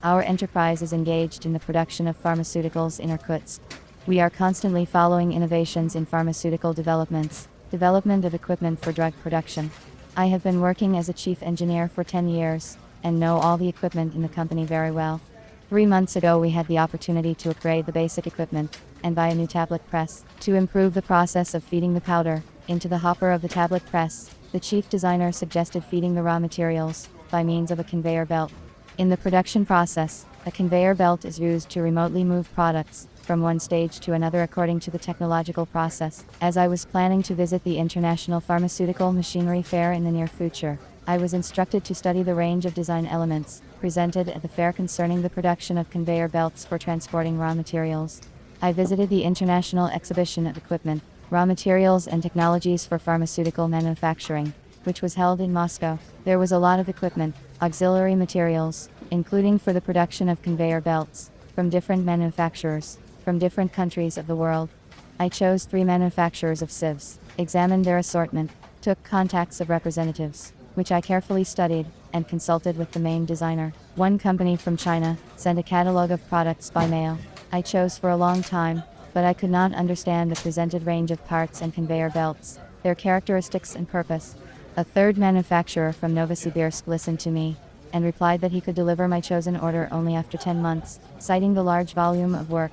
Our enterprise is engaged in the production of pharmaceuticals in Irkutsk. We are constantly following innovations in pharmaceutical development of equipment for drug production. I have been working as a chief engineer for 10 years, and know all the equipment in the company very well. 3 months ago we had the opportunity to upgrade the basic equipment, and buy a new tablet press. To improve the process of feeding the powder into the hopper of the tablet press, the chief designer suggested feeding the raw materials by means of a conveyor belt. In the production process, a conveyor belt is used to remotely move products from one stage to another according to the technological process. As I was planning to visit the International Pharmaceutical Machinery Fair in the near future, I was instructed to study the range of design elements presented at the fair concerning the production of conveyor belts for transporting raw materials. I visited the International Exhibition of Equipment, Raw Materials and Technologies for Pharmaceutical Manufacturing, which was held in Moscow. There was a lot of equipment, auxiliary materials, including for the production of conveyor belts, from different manufacturers, from different countries of the world. I chose 3 manufacturers of sieves, examined their assortment, took contacts of representatives, which I carefully studied, and consulted with the main designer. One company from China sent a catalog of products by mail. I chose for a long time, but I could not understand the presented range of parts and conveyor belts, their characteristics and purpose. A third manufacturer from Novosibirsk listened to me, and replied that he could deliver my chosen order only after 10 months, citing the large volume of work.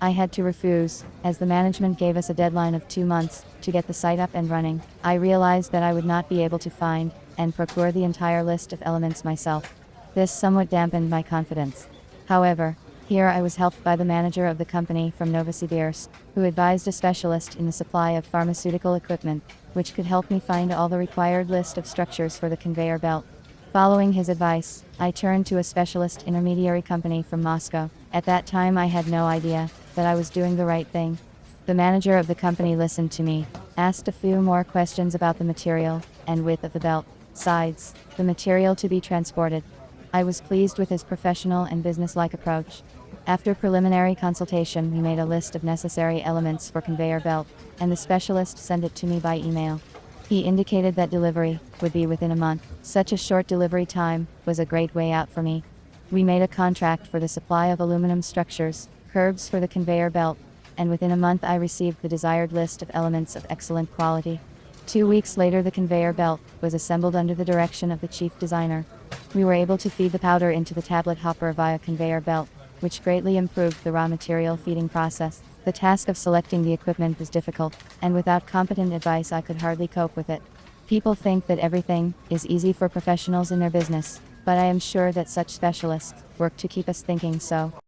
I had to refuse, as the management gave us a deadline of 2 months to get the site up and running. I realized that I would not be able to find and procure the entire list of elements myself. This somewhat dampened my confidence. However, here I was helped by the manager of the company from Novosibirsk, who advised a specialist in the supply of pharmaceutical equipment, which could help me find all the required list of structures for the conveyor belt. Following his advice, I turned to a specialist intermediary company from Moscow. At that time I had no idea that I was doing the right thing. The manager of the company listened to me, asked a few more questions about the material and width of the belt, sides, the material to be transported. I was pleased with his professional and business-like approach. After preliminary consultation we made a list of necessary elements for conveyor belt, and the specialist sent it to me by email. He indicated that delivery would be within a month. Such a short delivery time was a great way out for me. We made a contract for the supply of aluminum structures, curbs for the conveyor belt, and within a month I received the desired list of elements of excellent quality. 2 weeks later the conveyor belt was assembled under the direction of the chief designer. We were able to feed the powder into the tablet hopper via conveyor belt, which greatly improved the raw material feeding process. The task of selecting the equipment was difficult, and without competent advice I could hardly cope with it. People think that everything is easy for professionals in their business, but I am sure that such specialists work to keep us thinking so.